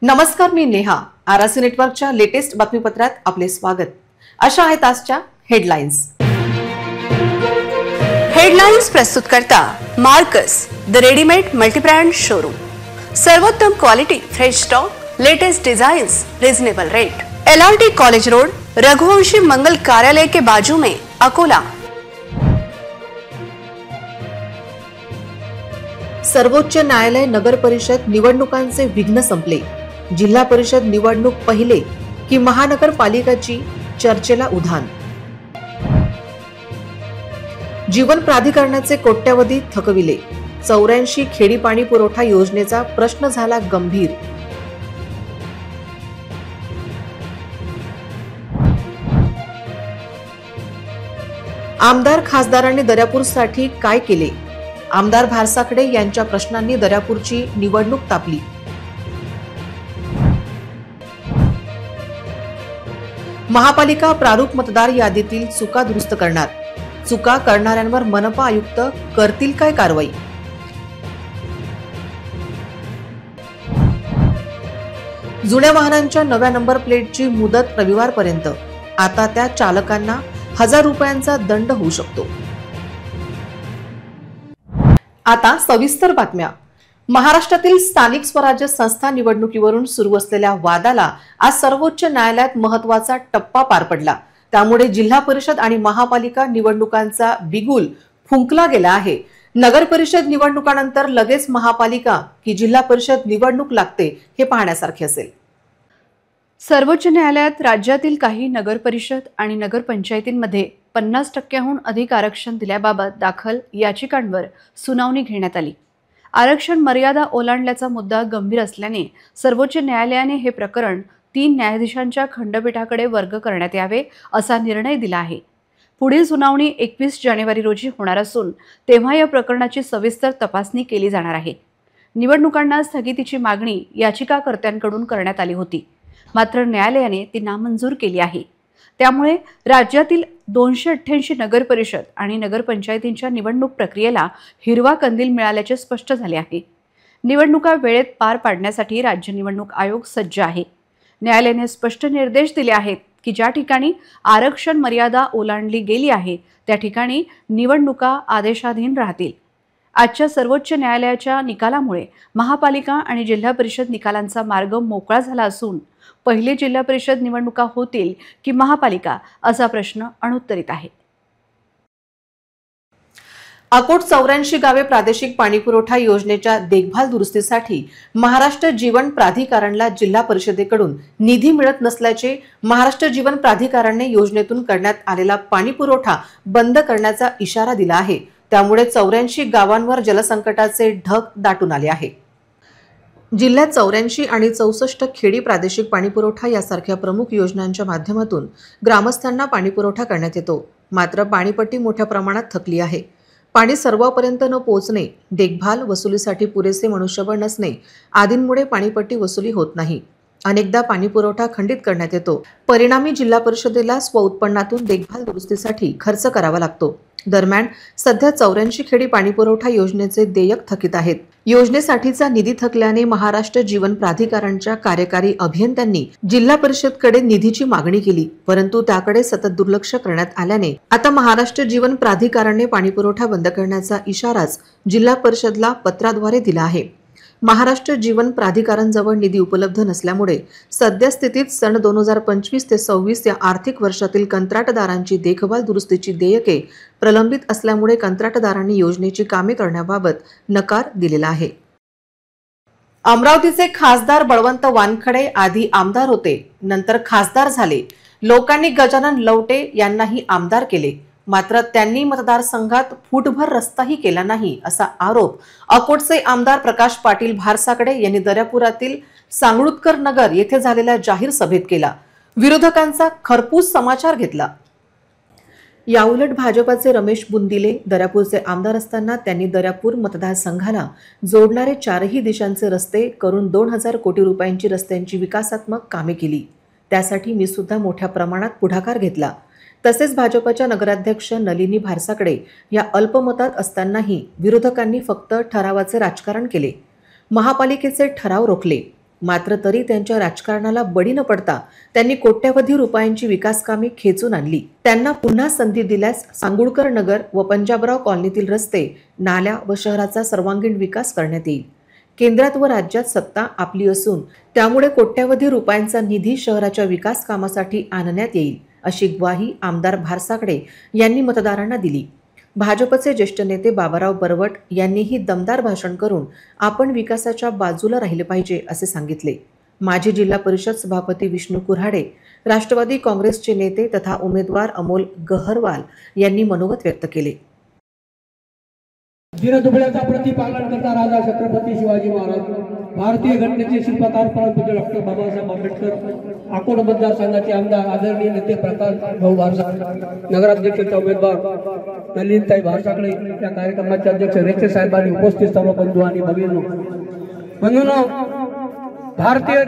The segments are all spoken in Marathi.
नमस्कार, मी नेहा. आरसी नेटवर्कच्या लेटेस्ट बातमीपत्रात आपले स्वागत. अशा आहेत आजच्या हेडलाईन्स. हेडलाईन्स प्रस्तुत करता Markus the readymade multibrand showroom. सर्वोत्तम quality, fresh stock, latest designs, reasonable rate. LRT college road, Raghuvanshi मंगल कार्यालय के बाजू में, अकोला. सर्वोच्च न्यायालय नगर परिषद निवडणुकांचे विघ्न संपले. जिल्हा परिषद निवडणूक पहिले की महानगरपालिकाची चर्चेला उधाण. जीवन प्राधिकरणाचे कोट्यवधी थकविले. 84 खेडी पाणी पुरवठा योजनेचा प्रश्न झाला गंभीर. आमदार खासदारांनी दर्यापूरसाठी काय केले? आमदार भारसाकडे यांच्या प्रश्नांनी दर्यापूरची निवडणूक तापली. महापालिका प्रारूप मतदार यादीतील चुका दुरुस्त करणार. चुका करणाऱ्यांवर मनपा आयुक्त करतील काय कारवाई? जुन्या वाहनांच्या नव्या नंबर प्लेटची मुदत रविवारपर्यंत. आता त्या चालकांना 1000 रुपयांचा दंड होऊ शकतो. आता सविस्तर बातम्या. महाराष्ट्रातील स्थानिक स्वराज्य संस्था निवडणुकीवरून सुरू असलेल्या वादाला आज सर्वोच्च न्यायालयात महत्त्वाचा टप्पा पार पडला. त्यामुळे जिल्हा परिषद आणि महापालिका निवडणुकांचा बिगुल फुंकला गेला आहे. नगर परिषद निवडणुकानंतर लगेच महापालिका की जिल्हा परिषद निवडणूक लागते हे पाहण्यासारखे असेल. सर्वोच्च न्यायालयात राज्यातील काही नगर परिषद आणि नगर पंचायतींमध्ये 50% अधिक आरक्षण दिल्याबाबत दाखल याचिकांवर सुनावणी घेण्यात आली. आरक्षण मर्यादा ओलांडल्याचा मुद्दा गंभीर असल्याने सर्वोच्च न्यायालयाने हे प्रकरण 3 न्यायाधीशांच्या खंडपीठाकडे वर्ग करण्यात यावे असा निर्णय दिला आहे. पुढील सुनावणी 21 जानेवारी रोजी होणार असून तेव्हा या प्रकरणाची सविस्तर तपासणी केली जाणार आहे. निवडणुकांना स्थगितीची मागणी याचिकाकर्त्यांकडून करण्यात आली होती, मात्र न्यायालयाने ती नामंजूर केली आहे. त्यामुळे राज्यातील 288 नगर परिषद आणि नगर पंचायतींच्या निवडणूक प्रक्रियेला हिरवा कंदील मिळाल्याचे स्पष्ट झाले आहे. निवडणुका वेळेत पार पाडण्यासाठी राज्य निवडणूक आयोग सज्ज आहे. न्यायालयाने स्पष्ट निर्देश दिले आहेत की ज्या ठिकाणी आरक्षण मर्यादा ओलांडली गेली आहे त्या ठिकाणी निवडणुका आदेशाधीन राहतील. आजच्या सर्वोच्च न्यायालयाच्या निकालामुळे महापालिका आणि जिल्हा परिषद निकालांचा मार्ग मोकळा झाला असून पहिले जिल्हा परिषद निवडणुका होतील की महापालिका असा प्रश्न अनुत्तरित आहे. अकोट 84 गावे प्रादेशिक पाणीपुरवठा योजनेच्या देखभाल दुरुस्तीसाठी महाराष्ट्र जीवन प्राधिकरणला जिल्हा परिषदेकडून निधी मिळत नसल्याचे महाराष्ट्र जीवन प्राधिकरणाने योजनेतून करण्यात आलेला पाणीपुरवठा बंद करण्याचा इशारा दिला आहे. त्यामुळे 84 गावांवर जलसंकटाचे ढग दाटून आले आहे. जिल्ह्यात 84 आणि 64 खेडी प्रादेशिक पाणीपुरवठा यासारख्या प्रमुख योजनांच्या माध्यमातून ग्रामस्थांना पाणीपुरवठा करण्यात येतो. मात्र पाणीपट्टी मोठ्या प्रमाणात थकली आहे. पाणी सर्वांपर्यंत न पोहोचणे, देखभाल वसुलीसाठी पुरेसे मनुष्यबळ नसणे आदींमुळे पाणीपट्टी वसुली होत नाही. अनेकदा पाणीपुरवठा खंडित करण्यात येतो. परिणामी जिल्हा परिषदेला स्वउत्पन्नातून देखभाल दुरुस्तीसाठी खर्च करावा लागतो. दरम्यान सध्या 84 खेडी पाणीपुरवठा योजनेचे देयक थकीत आहेत. योजनेसाठीचा निधी थकल्याने महाराष्ट्र जीवन प्राधिकरणच्या कार्यकारी अभियंत्यांनी जिल्हा परिषदकडे निधीची मागणी केली, परंतु त्याकडे सतत दुर्लक्ष करण्यात आल्याने आता महाराष्ट्र जीवन प्राधिकरणाने पाणीपुरवठा बंद करण्याचा इशाराच जिल्हा परिषदला पत्राद्वारे दिला आहे. महाराष्ट्र जीवन प्राधिकरणजवळ निधी उपलब्ध नसल्यामुळे सद्यस्थितीत सन 2025 ते 26 या आर्थिक वर्षातील कंत्राटदारांची देखभाल दुरुस्तीची देयके प्रलंबित असल्यामुळे कंत्राटदारांनी योजनेची कामे करण्याबाबत नकार दिलेला आहे. अमरावतीचे खासदार बळवंत वानखडे आधी आमदार होते, नंतर खासदार झाले. लोकांनी गजानन लवटे यांनाही आमदार केले, मात्र त्यांनी मतदारसंघात फूटभर रस्ताही केला नाही असा आरोप अकोटचे आमदार प्रकाश पाटील भारसाकडे यांनी दर्यापुरातील सांगळुतकर नगर येथे झालेल्या जाहीर सभेत केला. विरोधकांचा खरपूस समाचार घेतला. याउलट भाजपाचे रमेश बुंदिले दर्यापूरचे आमदार असताना त्यांनी दर्यापूर मतदारसंघाला जोडणारे 4ही दिशांचे रस्ते करून 2000 कोटी रुपयांची रस्त्यांची विकासात्मक कामे केली. त्यासाठी मी सुद्धा मोठ्या प्रमाणात पुढाकार घेतला. तसेच भाजपच्या नगराध्यक्ष नलिनी भारसाकडे या अल्पमतात असतानाही विरोधकांनी फक्त ठरावाचे राजकारण केले, महापालिकेचे ठराव रोखले. मात्र तरी त्यांच्या राजकारणाला बळी न पडता त्यांनी कोट्यवधी रुपयांची विकास कामे खेचून आणली। त्यांना पुन्हा संधी दिल्यास सांगुळकर नगर व पंजाबराव कॉलनीतील रस्ते, नाल्या व शहराचा सर्वांगीण विकास करण्यात येईल। केंद्रात व राज्यात सत्ता आपली असून त्यामुळे कोट्यवधी रुपयांचा निधी शहराच्या विकास कामासाठी आणण्यात येईल, अशी ग्वाही आमदार भारसाकडे यांनी मतदारांना दिली। भाजपचे ज्येष्ठ नेते बाबाराव बरवट यांनीही दमदार भाषण करून आपण विकासाच्या बाजूला राहिले पाहिजे असे सांगितले। माजी जिल्हा परिषद सभापती विष्णू कुऱ्हाडे, राष्ट्रवादी काँग्रेसचे नेते तथा उमेदवार अमोल गहरवाल यांनी मनोगत व्यक्त केले। दीनदुबळ्याचा प्रतिपालन करता राजा छत्रपती शिवाजी महाराज, भारतीय घटनेचे शिल्पकार परमपूज्य डॉक्टर बाबासाहेब आंबेडकर, अकोला मतदारसंघाचे आमदार आदरणीय नेते प्रकाश भाऊ भारसाकडे, नगराध्यक्षाचे उमेदवार नलिनीताई भारसाकडे, या कार्यक्रमाचे अध्यक्ष रेखे साहेबांनी, उपस्थित सर्व बंधू आणि भगिनींनो, भारतीय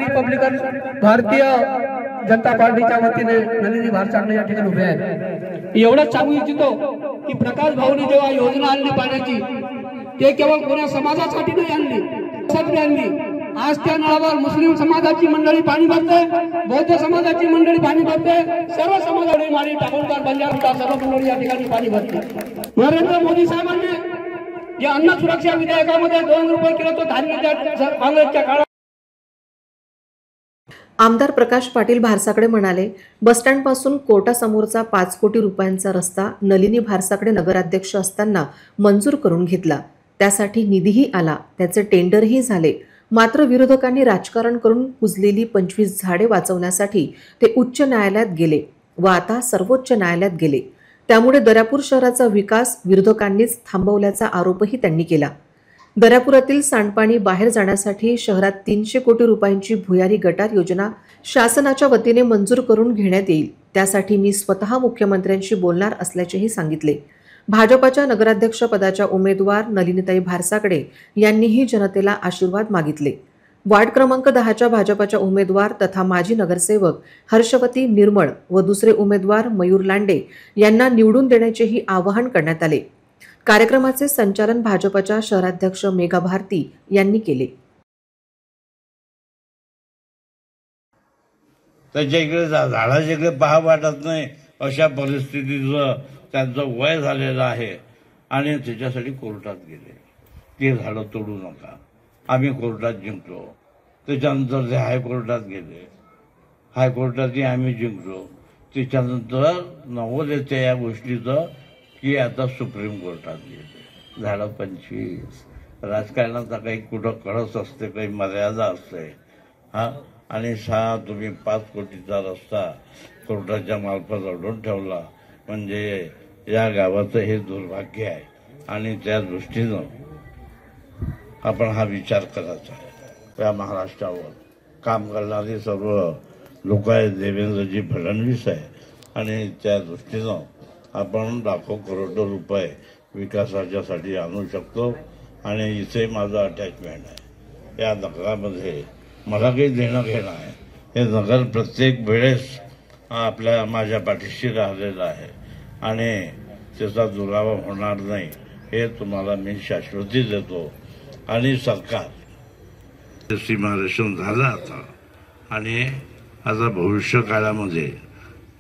जनता पार्टीच्या वतीने नलिनी भारसाकडे या ठिकाणी उभे आहेत। एवढंच सांगू इच्छितो की प्रकाश भाऊने जेव्हा योजना आणली पाण्याची, ते केवळ कोणा समाजासाठी नाही आणली, आज त्या नळावर मुस्लिम समाजाची मंडळी पाणी भरते, बौद्ध समाजाची मंडळी पाणी भरते, सर्व समाजाने माळी टाकूनकार बंजारा सर्व मंडळी या ठिकाणी पाणी भरते। नरेंद्र मोदी साहेबांनी जे अन्न सुरक्षा विधेयकामध्ये 2 रुपये किलो तो धान्य काँग्रेसच्या काळात। आमदार प्रकाश पाटील भारसाकडे म्हणाले, बसस्टँड पासून कोर्टासमोरचा 5 कोटी रुपयांचा रस्ता नलिनी भारसाकडे नगराध्यक्ष असताना मंजूर करून घेतला। त्यासाठी निधीही आला, त्याचे टेंडरही झाले। मात्र विरोधकांनी राजकारण करून कुजलेली 25 झाडे वाचवण्यासाठी ते उच्च न्यायालयात गेले व आता सर्वोच्च न्यायालयात गेले। त्यामुळे दर्यापूर शहराचा विकास विरोधकांनीच थांबवल्याचा आरोपही त्यांनी केला। दर्यापुरातील सांडपाणी बाहेर जाण्यासाठी शहरात 300 कोटी रुपयांची भुयारी गटार योजना शासनाच्या वतीने मंजूर करून घेण्यात येईल। त्यासाठी मी स्वतः मुख्यमंत्र्यांशी बोलणार असल्याचेही सांगितले। भाजपच्या नगराध्यक्ष पदाच्या उमेदवार नलिनीताई भारसाकडे यांनीही जनतेला आशीर्वाद मागितले। वार्ड क्रमांक 10च्या भाजपच्या उमेदवार तथा माजी नगरसेवक हर्षवती निर्मळ व दुसरे उमेदवार मयूर लांडे यांना निवडून देण्याचेही आवाहन करण्यात आले। कार्यक्रमाचे संचालन भाजपच्या शहराध्यक्ष मेघा भारती यांनी केले। त्याच्या इकडे झाडाच्या इकडे पहा वाटत नाही अशा परिस्थितीचं त्यांचं वय झालेलं आहे आणि त्याच्यासाठी कोर्टात गेले, ते झाडं तोडू नका, आम्ही कोर्टात जिंकलो। त्याच्यानंतर ते हायकोर्टात गेले, हायकोर्टातही आम्ही जिंकलो। त्याच्यानंतर नवल येते या गोष्टीचं की आता सुप्रीम कोर्टात गेले। झालं 25। राजकारणाचा काही कुठं कळस असते, काही मर्यादा असते आणि तुम्ही 5 कोटीचा रस्ता कोर्टाच्या मार्फत अडवून ठेवला म्हणजे या गावाचं हे दुर्भाग्य आहे आणि त्या दृष्टीनं आपण हा विचार करायचा आहे। त्या महाराष्ट्रावर काम करणारे सर्व लोक आहेत, देवेंद्रजी फडणवीस आहे आणि त्या दृष्टीनं आपण लाखो करोडो रुपये विकासाच्यासाठी आणू शकतो आणि इथे माझं अटॅचमेंट आहे। या नगरामध्ये मला काही देणं घेणं आहे। हे नगर प्रत्येक वेळेस माझ्या पाठीशी राहिलेलं आहे आणि त्याचा दुरावा होणार नाही हे तुम्हाला मी शाश्वती देतो। आणि सरकार सीमारेषण झालं आता आणि आता भविष्य काळामध्ये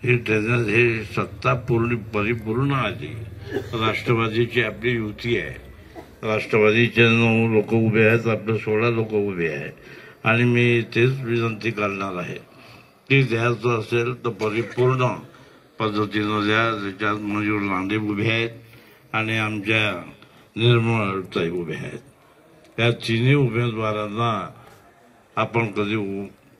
हे सत्ता परिपूर्ण आली। राष्ट्रवादीची आपली युती आहे, राष्ट्रवादीचे 9 लोक उभे आहेत, आपले 16 लोक उभे आहेत आणि मी तेच विनंती करणार आहे की द्यायचं असेल तर परिपूर्ण पद्धतीनं द्या। त्याच्यात मयूर लांडे उभे आहेत आणि आमच्या निर्मळताई उभे आहेत। या तिन्ही उमेदवारांना आपण कधी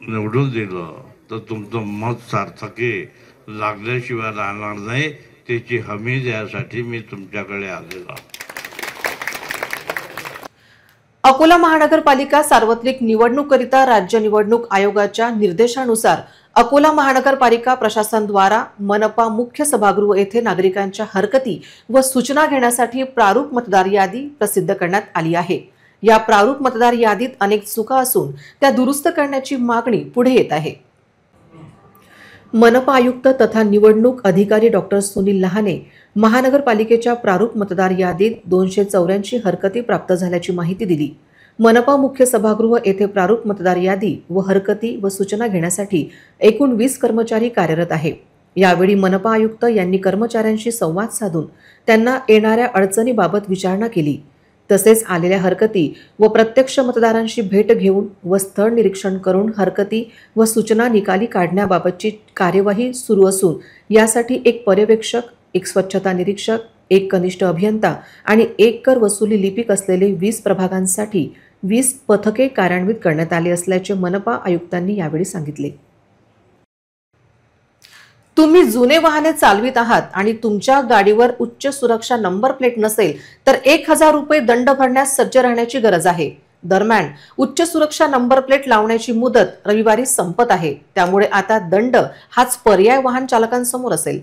निवडून दिलं तर तुमचं मत सार्थकी लागल्याशिवाय राहणार नाही, त्याची हमी द्यासाठी मी तुमच्याकडे आलेलो। अकोला महानगरपालिका सार्वत्रिक निवडणुकीकरिता राज्य निवडणूक आयोगाच्या निर्देशानुसार अकोला महानगरपालिका प्रशासनाद्वारा मनपा मुख्य सभागृह येथे नागरिकांच्या हरकती व सूचना घेण्यासाठी प्रारूप मतदार यादी प्रसिद्ध करण्यात आली आहे। या प्रारूप मतदार यादीत अनेक चुका असून त्या दुरुस्त करण्याची मागणी पुढे येत आहे। मनपा आयुक्त तथा निवडणूक अधिकारी डॉक्टर सुनील लहाने महानगरपालिकेच्या प्रारूप मतदार यादीत 284 हरकती प्राप्त झाल्याची माहिती दिली। मनपा मुख्य सभागृह येथे प्रारूप मतदार यादी व हरकती व सूचना घेण्यासाठी एकूण 20 कर्मचारी कार्यरत आहे। यावेळी मनपा आयुक्त यांनी कर्मचाऱ्यांशी संवाद साधून त्यांना येणाऱ्या अडचणीबाबत विचारणा केली। तसेच आलेल्या हरकती व प्रत्यक्ष मतदारांशी भेट घेऊन व स्थळ निरीक्षण करून हरकती व सूचना निकाली काढण्याबाबतची कार्यवाही सुरू असून यासाठी एक पर्यवेक्षक, एक स्वच्छता निरीक्षक, एक कनिष्ठ अभियंता आणि एक कर वसुली लिपिक असलेले 20 प्रभागांसाठी 20 पथके कार्यान्वित करण्यात आली असल्याचे मनपा आयुक्तांनी यावेळी सांगितले। तुम्ही जुने वाहने चालवित आहात आणि तुमच्या गाडीवर उच्च सुरक्षा नंबर प्लेट नसेल तर 1000 रुपये दंड भरण्यास सज्ज राहण्याची गरज आहे। दरम्यान उच्च सुरक्षा नंबर प्लेट लावण्याची मुदत रविवारी संपत आहे, त्यामुळे आता दंड हाच पर्याय वाहन चालकांसमोर असेल।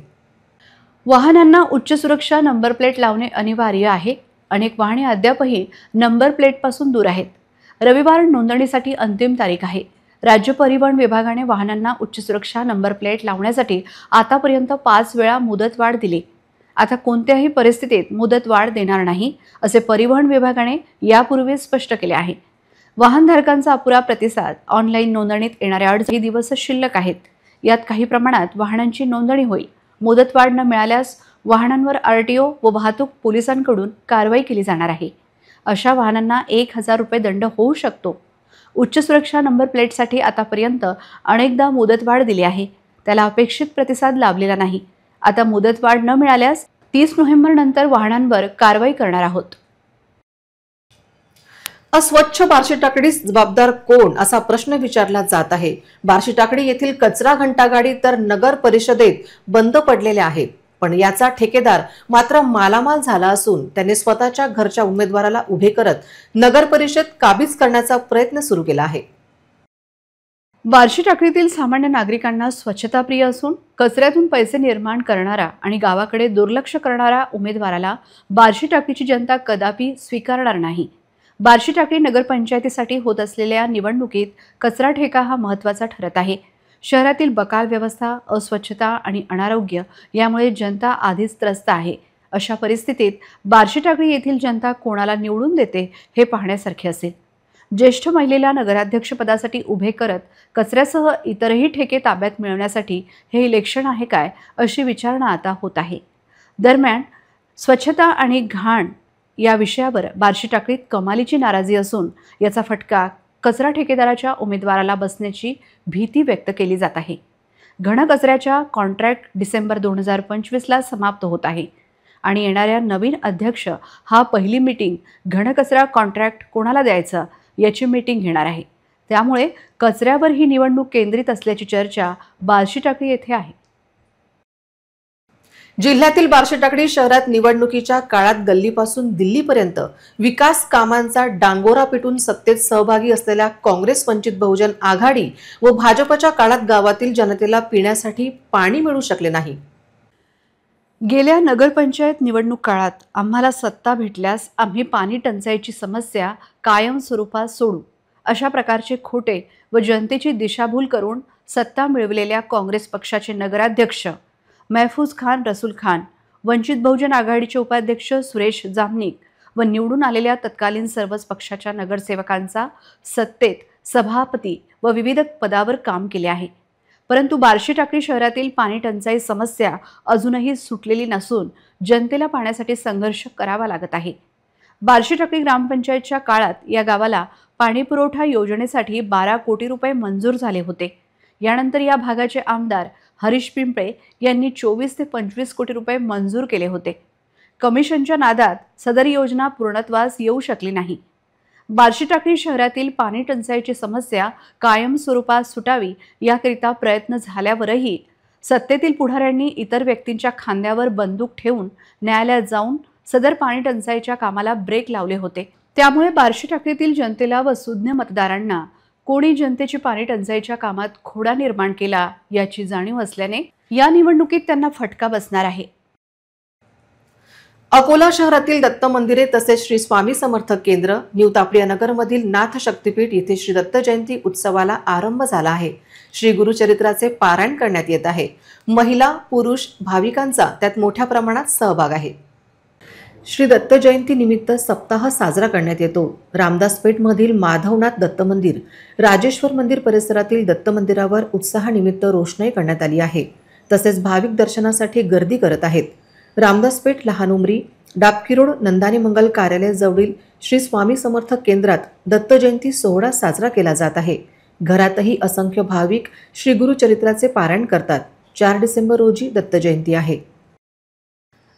वाहनांना उच्च सुरक्षा नंबर प्लेट लावणे अनिवार्य आहे। अनेक वाहने अद्यापही नंबर प्लेटपासून दूर आहेत। रविवार नोंदणीसाठी अंतिम तारीख आहे। राज्य परिवहन विभागाने वाहनांना उच्च सुरक्षा नंबर प्लेट लावण्यासाठी आतापर्यंत 5 वेळा मुदतवाढ दिली। आता कोणत्याही परिस्थितीत मुदतवाढ देणार नाही, असे परिवहन विभागाने यापूर्वी स्पष्ट केले आहे। वाहनधारकांचा अपुरा प्रतिसाद, ऑनलाईन नोंदणीत येणाऱ्या अडचणी दिवस शिल्लक आहेत। यात काही प्रमाणात वाहनांची नोंदणी होईल। मुदतवाढ न मिळाल्यास वाहनांवर RTO व वाहतूक पोलिसांकडून कारवाई केली जाणार आहे। अशा वाहनांना 1000 रुपये दंड होऊ शकतो। उच्च सुरक्षा नंबर प्लेटसाठी आतापर्यंत अनेकदा मुदतवाढ दिली आहे, त्याला अपेक्षित प्रतिसाद लाभलेला नाही। आता मुदतवाढ न मिळाल्यास 30 नोव्हेंबर नंतर वाहनांवर कारवाई करणार आहोत। अस्वच्छ बार्शी टाकडीस जबाबदार कोण असा प्रश्न विचारला जात आहे। बार्शी टाकडी येथील कचरा घंटागाडी तर नगर परिषदेत बंद पडलेल्या आहेत, पण याचा ठेकेदार मात्र मालामाल झाला असून त्याने स्वतःच्या घरच्या उमेदवाराला उभे करत नगर परिषद काबीज करण्याचा प्रयत्न सुरू केला आहे। बार्शी टाकडीतील सामान्य नागरिकांना स्वच्छताप्रिय असून कचऱ्यातून पैसे निर्माण करणारा आणि गावाकडे दुर्लक्ष करणारा उमेदवाराला बार्शी टाकडीची जनता कदापि स्वीकारणार नाही। बार्शी टाकडी नगरपंचायतीसाठी होत असलेल्या निवडणुकीत कचरा ठेका हा महत्त्वाचा ठरत आहे। शहरातील बकाल व्यवस्था, अस्वच्छता आणि अनारोग्य यामुळे जनता आधीच त्रस्त आहे। अशा परिस्थितीत बार्शी टाकडी येथील जनता कोणाला निवडून देते हे पाहण्यासारखे असेल। ज्येष्ठ महिलेला नगराध्यक्षपदासाठी उभे करत कचऱ्यासह इतरही ठेके ताब्यात मिळवण्यासाठी हे इलेक्शन आहे काय, अशी विचारणा आता होत आहे। दरम्यान स्वच्छता आणि घाण या विषयावर बार्शी टाकडीत कमालीची नाराजी असून याचा फटका कचरा ठेकेदाराच्या उमेदवाराला बसण्याची भीती व्यक्त केली जात आहे। घन कचऱ्याच्या कॉन्ट्रॅक्ट डिसेंबर 2025ला समाप्त होत आहे आणि येणाऱ्या नवीन अध्यक्ष हा पहिली मीटिंग घन कचरा कॉन्ट्रॅक्ट कोणाला द्यायचा याची मीटिंग घेणार आहे। त्यामुळे कचऱ्यावर ही निवडणूक केंद्रित असल्याची चर्चा बार्शी टाकडी येथे आहे। जिल्ह्यातील बार्शी टाकडी शहरात निवडणुकीच्या काळात गल्लीपासून दिल्लीपर्यंत विकास कामांचा डांगोरा पिटून सत्तेत सहभागी असलेल्या काँग्रेस, वंचित बहुजन आघाडी व भाजपच्या काळात गावातील जनतेला पिण्यासाठी पाणी मिळू शकले नाही। गेल्या नगरपंचायत निवडणूक काळात आम्हाला सत्ता भेटल्यास आम्ही पाणी टंचाईची समस्या कायम स्वरूपात सोडू, अशा प्रकारचे खोटे व जनतेची दिशाभूल करून सत्ता मिळवलेल्या काँग्रेस पक्षाचे नगराध्यक्ष महफूज खान रसूल खान, वंचित बहुजन आघाडीचे उपाध्यक्ष सुरेश जामनिक व निवडून आलेल्या तत्कालीन सर्वच पक्षाच्या नगरसेवकांचा सत्तेत सभापती व विविध पदावर काम केले आहे। परंतु बार्शी टाकडी शहरातील पाणी टंचाई समस्या अजूनही सुटलेली नसून जनतेला पाण्यासाठी संघर्ष करावा लागत आहे। बार्शी टाकडी ग्रामपंचायतच्या काळात या गावाला पाणी पुरवठा योजनेसाठी 12 कोटी रुपये मंजूर झाले होते। यानंतर या भागाचे आमदार हरीश पिंपळे यांनी 24 ते 25 कोटी रुपये मंजूर केले होते। कमिशनच्या नादात सदर योजना पूर्णत्वास येऊ शकली नाही। बार्शी टाकडी शहरातील पाणी टंचाईची समस्या कायम स्वरूपात सुटावी याकरिता प्रयत्न झाल्यावरही सत्तेतील पुढाऱ्यांनी इतर व्यक्तींच्या खांद्यावर बंदूक ठेवून न्यायालयात जाऊन सदर पाणी टंचाईच्या कामाला ब्रेक लावले होते। त्यामुळे बार्शी टाकडीतील जनतेला व सुज्ञ मतदारांना कोणी जनतेची पाणी टंचाईच्या कामात खोडा निर्माण केला याची जाणीव असल्याने या निवडणुकीत त्यांना फटका बसणार आहे। अकोला शहरातील दत्त मंदिरे तसेच श्री स्वामी समर्थ केंद्र, न्यू तापडिया नगरमधील नाथ शक्तीपीठ येथे श्री दत्त जयंती उत्सवाला आरंभ झाला आहे। श्री गुरुचरित्राचे पारायण करण्यात येत आहे। महिला, पुरुष भाविकांचा त्यात मोठ्या प्रमाणात सहभाग आहे। श्री दत्त जयंती निमित्त सप्ताह साजरा करण्यात येतो. रामदास पेठमधील माधवनाथ दत्त मंदिर, राजेश्वर मंदिर परिसरातील दत्त मंदिरावर उत्साहानिमित्त रोषणाई करण्यात आली आहे. तसेच भाविक दर्शनासाठी गर्दी करत आहेत. रामदास पेठ, लहान उमरी, डाबकी रोड, नंदानी मंगल कार्यालय जवळील श्री स्वामी समर्थ केंद्रात दत्त जयंती सोहळा साजरा केला जात आहे. घरातही असंख्य भाविक श्री गुरुचरित्राचे पारायण करतात. 4 डिसेंबर रोजी दत्त जयंती आहे.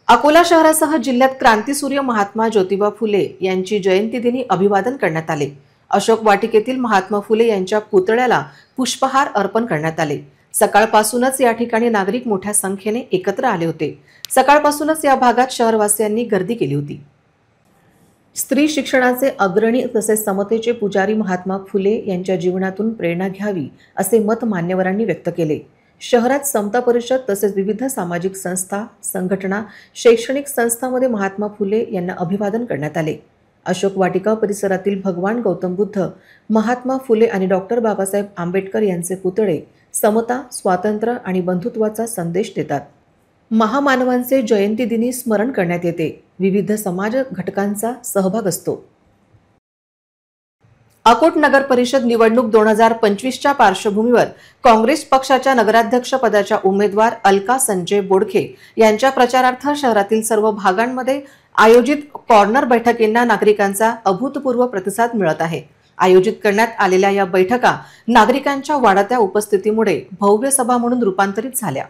अकोला शहरासह जिल्ह्यात क्रांतीसूर्य महात्मा ज्योतिबा फुले यांची जयंती दिनी अभिवादन करण्यात आले. अशोक वाटिकेतील महात्मा फुले यांच्या पुतळ्याला पुष्पहार अर्पण करण्यात आले. सकाळपासूनच या ठिकाणी नागरिक मोठ्या संख्येने एकत्र आले होते. सकाळपासूनच या भागात शहरवासियांनी गर्दी केली होती. स्त्री शिक्षणाचे अग्रणी तसेच समतेचे पुजारी महात्मा फुले यांच्या जीवनातून प्रेरणा घ्यावी असे मत मान्यवरांनी व्यक्त केले. शहरात समता परिषद तसेच विविध सामाजिक संस्था, संघटना, शैक्षणिक संस्थांमध्ये महात्मा फुले यांना अभिवादन करण्यात आले. अशोक वाटिका परिसरातील भगवान गौतम बुद्ध, महात्मा फुले आणि डॉक्टर बाबासाहेब आंबेडकर यांचे पुतळे समता, स्वातंत्र्य आणि बंधुत्वाचा संदेश देतात. महामानवांचे जयंती दिनी स्मरण करण्यात येते. विविध समाज घटकांचा सहभाग असतो. अकोट नगर परिषद निवडणूक 2025च्या पार्श्वभूमीवर काँग्रेस पक्षाच्या नगराध्यक्ष पदाच्या उमेदवार अलका संजय बोडखे यांच्या प्रचारार्थ शहरातील सर्व भागांमध्ये आयोजित कॉर्नर बैठकींना नागरिकांचा अभूतपूर्व प्रतिसाद मिळत आहे. आयोजित करण्यात आलेल्या या बैठका नागरिकांच्या वाढत्या उपस्थितीमुळे भव्य सभा म्हणून रूपांतरित झाल्या.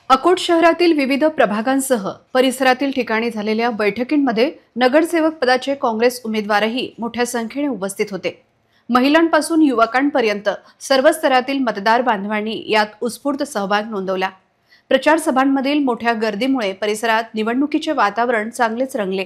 अकोट शहरातील विविध प्रभागांसह परिसरातील ठिकाणी झालेल्या बैठकींमध्ये नगरसेवक पदाचे काँग्रेस उमेदवारही मोठ्या संख्येने उपस्थित होते. महिलांपासून युवकांपर्यंत सर्व स्तरातील मतदार बांधवांनी यात उत्स्फूर्त सहभाग नोंदवला. प्रचार सभांमधील मोठ्या गर्दीमुळे परिसरात निवडणुकीचे वातावरण चांगलेच रंगले.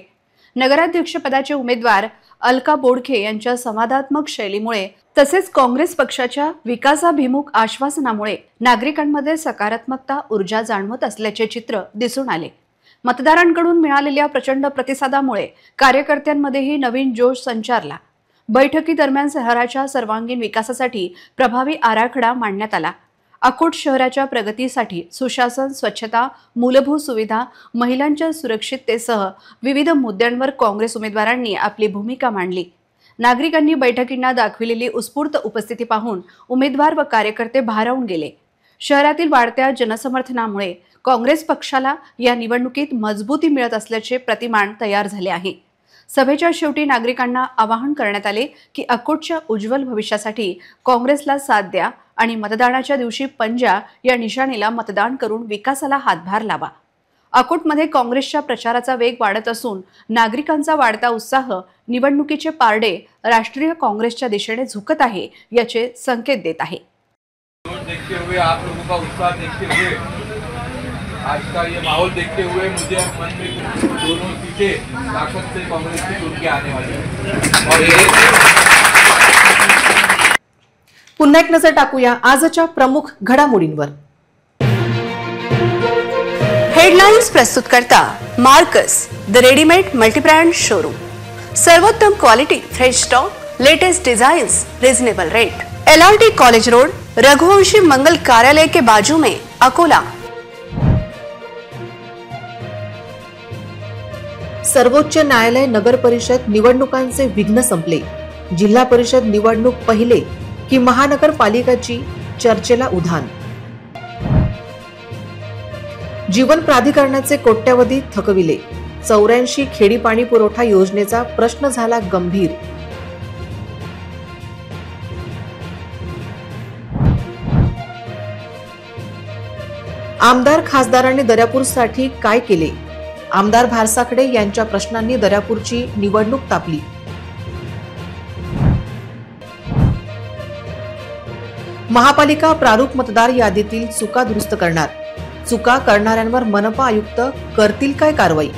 नगराध्यक्षपदाचे उमेदवार अलका बोडखे यांच्या संवादात्मक शैलीमुळे तसेच काँग्रेस पक्षाच्या विकासाभिमुख आश्वासनामुळे नागरिकांमध्ये सकारात्मकता ऊर्जा जाणवत असल्याचे चित्र दिसून आले. मतदारांकडून मिळालेल्या प्रचंड प्रतिसादामुळे कार्यकर्त्यांमध्येही नवीन जोश संचारला. बैठकीदरम्यान शहराच्या सर्वांगीण विकासासाठी प्रभावी आराखडा मांडण्यात आला. अकोट शहराच्या प्रगतीसाठी सुशासन, स्वच्छता, मूलभूत सुविधा, महिलांच्या सुरक्षिततेसह विविध मुद्द्यांवर काँग्रेस उमेदवारांनी आपली भूमिका मांडली. नागरिकांनी बैठकींना दाखविलेली उत्स्फूर्त उपस्थिती पाहून उमेदवार व कार्यकर्ते भारावून गेले. शहरातील वाढत्या जनसमर्थनामुळे काँग्रेस पक्षाला या निवडणुकीत मजबूती मिळत असल्याचे प्रतिमान तयार झाले आहे. सभेच्या शेवटी नागरिकांना आवाहन करण्यात आले की अकोटच्या उज्ज्वल भविष्यासाठी काँग्रेसला साथ द्या आणि मतदानाच्या दिवशी पंजा या निशाणीला मतदान करून विकासाला हातभार लावा. अकोटमध्ये काँग्रेसच्या प्रचाराचा वेग वाढत असून नागरिकांचा वाढता उत्साह निवडणुकीचे पारडे राष्ट्रीय काँग्रेसच्या दिशेने झुकत आहे याचे संकेत देत आहे. देखते हुए आप लोगों का उत्साह देखते हुए आज का ये माहौल देखते हुए मुझे मन में दोनों सीटें ताकत से कांग्रेस की चुन के आने वाली है. और पुन्हा एक नजर टाकूया आजच्या प्रमुख घडामोडींवर. हेडलाइन्स प्रस्तुत करता Markus the readymade multibrand showroom. सर्वोत्तम quality, fresh stock, latest designs, reasonable rate. LRT college road, Raghuvanshi मंगल कार्यालय के बाजू में, अकोला. सर्वोच्च न्यायालय नगर परिषद निवडणुकांचे विघ्न संपले. जिल्हा परिषद निवडणूक पहिले की महानगरपालिकाची चर्चेला उधाण. जीवन प्राधिकरणाचे कोट्यवधी थकविले. 84 खेडी पाणी पुरवठा योजनेचा प्रश्न झाला गंभीर. आमदार खासदारांनी दर्यापूरसाठी काय केले? आमदार भारसाकडे यांच्या प्रश्नांनी दर्यापूरची निवडणूक तापली. महापालिका प्रारूप मतदार यादीतील चुका दुरुस्त करणार. चुका करणाऱ्यांवर मनपा आयुक्त करतील काय कारवाई?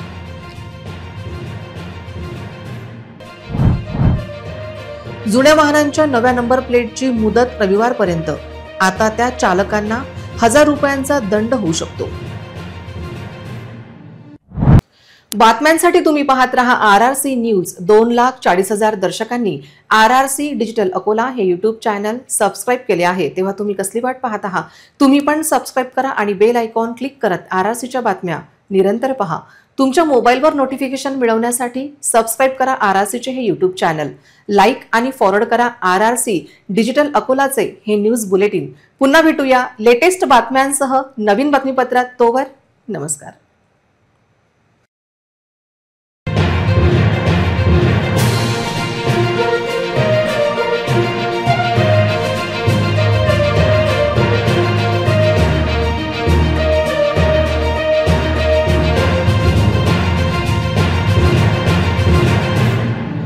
जुन्या वाहनांच्या नव्या नंबर प्लेटची मुदत रविवारपर्यंत. आता त्या चालकांना 1000 रुपयांचा दंड होऊ शकतो. बातम्यांसाठी तुम्ही पाहत रहा RRC news. 2,40,000 दर्शकांनी RRC digital Akola हे युट्यूब चॅनल सबस्क्राईब केले आहे. तेव्हा तुम्ही कसली वाट पाहत आहात? तुम्ही पण सबस्क्राईब करा आणि बेल आयकॉन क्लिक करत RRCच्या बातम्या निरंतर पहा. तुमच्या मोबाईलवर नोटिफिकेशन मिळवण्यासाठी सबस्क्राईब करा RRCचे हे यूट्यूब चॅनल. लाईक आणि फॉरवर्ड करा RRC डिजिटल अकोलाचे हे न्यूज बुलेटिन. पुन्हा भेटूया लेटेस्ट बातम्यांसह नवीन बातमीपत्रात. तोवर नमस्कार.